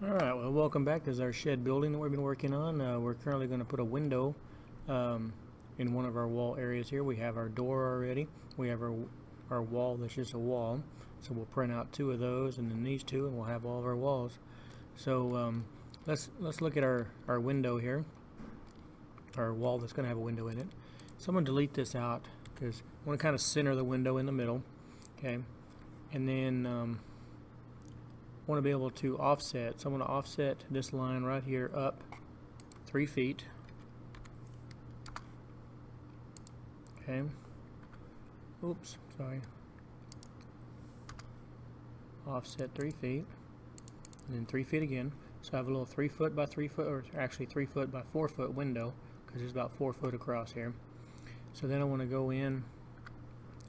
Alright, well, welcome back. This is our shed building that we've been working on. We're currently going to put a window in one of our wall areas here. We have our door already. We have our wall that's just a wall. So we'll print out two of those and then these two, and we'll have all of our walls. So let's look at our window here. Our wall that's going to have a window in it. So I'm going to delete this out because I want to kind of center the window in the middle. Okay, and then want to be able to offset. So I'm going to offset this line right here up 3 feet. Okay. Oops, sorry. Offset 3 feet. And then 3 feet again. So I have a little 3 foot by 3 foot, or actually 3 foot by 4 foot window, because it's about 4 foot across here. So then I want to go in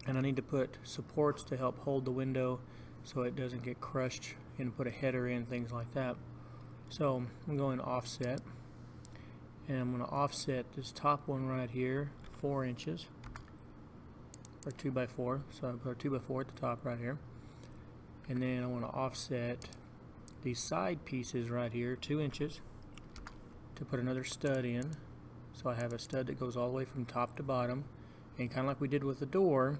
and I need to put supports to help hold the window so it doesn't get crushed, and put a header in, things like that. So I'm going to offset, and I'm going to offset this top one right here 4 inches, or 2 by 4. So I put a 2 by 4 at the top right here, and then I want to offset these side pieces right here 2 inches to put another stud in. So I have a stud that goes all the way from top to bottom, and kind of like we did with the door.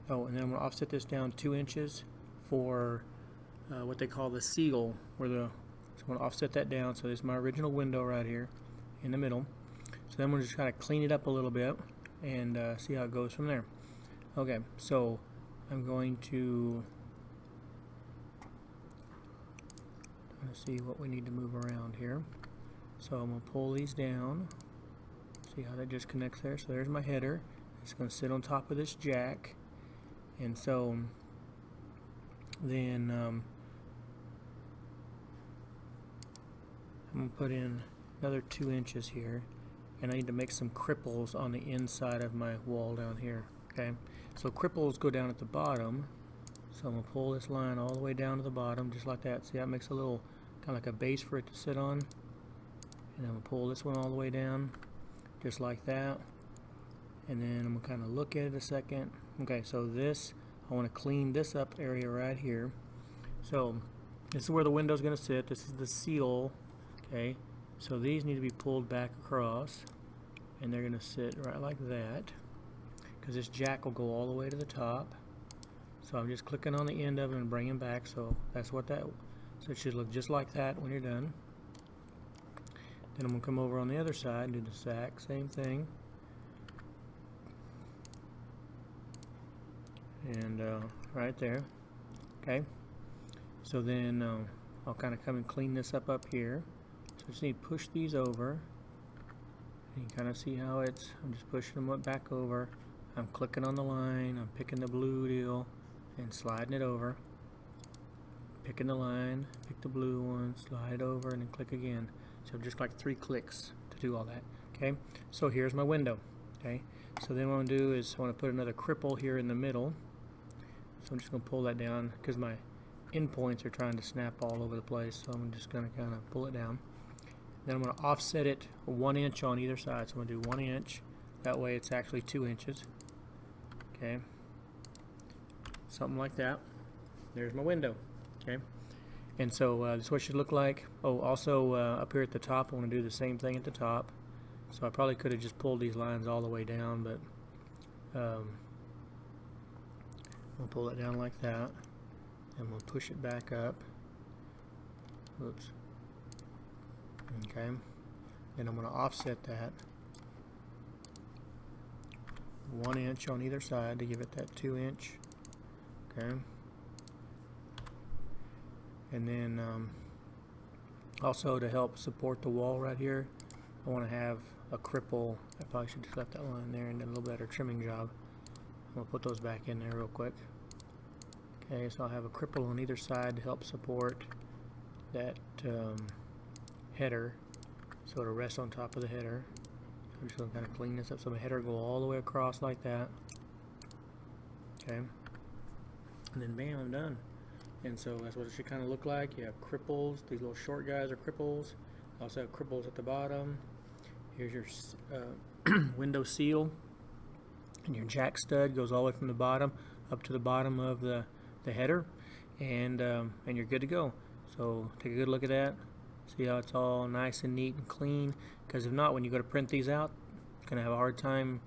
Oh, and then I'm going to offset this down 2 inches for what they call the seal, so I'm going to offset that down. So this is my original window right here in the middle. So then I'm going to just try to clean it up a little bit and see how it goes from there. Okay, so I'm going to see what we need to move around here. So I'm going to pull these down. See how that just connects there? So there's my header. It's going to sit on top of this jack. And so then I'm going to put in another 2 inches here, and I need to make some cripples on the inside of my wall down here. Okay, so cripples go down at the bottom, so I'm going to pull this line all the way down to the bottom just like that. See, that makes a little kind of like a base for it to sit on, and I'm going to pull this one all the way down just like that, and then I'm going to kind of look at it a second. Okay, so this, I want to clean this up area right here. So this is where the window is going to sit. This is the seal. Okay, so these need to be pulled back across, and they're going to sit right like that, because this jack will go all the way to the top. So I'm just clicking on the end of it and bringing back. So that's what that. So it should look just like that when you're done. Then I'm going to come over on the other side and do the exact same thing. And right there. Okay, so then I'll kind of come and clean this up here. So I just need to push these over, and you kind of see how I'm just pushing them back over. I'm clicking on the line, I'm picking the blue deal and sliding it over, picking the line, pick the blue one, slide it over, and then click again. So just like 3 clicks to do all that. Okay, so here's my window. Okay, so then what I'm going to do is I want to put another cripple here in the middle. So I'm just going to pull that down because my endpoints are trying to snap all over the place. So I'm just going to kind of pull it down. Then I'm going to offset it 1 inch on either side. So I'm going to do 1 inch. That way it's actually 2 inches. Okay. Something like that. There's my window. Okay. And so this is what it should look like. Oh, also up here at the top, I want to do the same thing at the top. So I probably could have just pulled these lines all the way down, but I'll pull it down like that, and we'll push it back up. Oops. Okay. Then I'm going to offset that 1 inch on either side to give it that 2 inch. Okay. And then also to help support the wall right here, I want to have a cripple. I probably should just left that line there and done a little better trimming job. I'm going to put those back in there real quick. Okay, so I'll have a cripple on either side to help support that header, so it'll rest on top of the header. So I'm just going to kind of clean this up so the header will go all the way across like that. Okay, and then bam, I'm done. And so that's what it should kind of look like. You have cripples. These little short guys are cripples. Also have cripples at the bottom. Here's your window seal. And your jack stud goes all the way from the bottom up to the bottom of the header. and you're good to go. So take a good look at that. See how it's all nice and neat and clean, because if not, when you go to print these out, you're going to have a hard time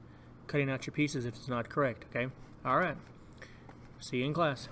cutting out your pieces if it's not correct. Okay? All right. See you in class.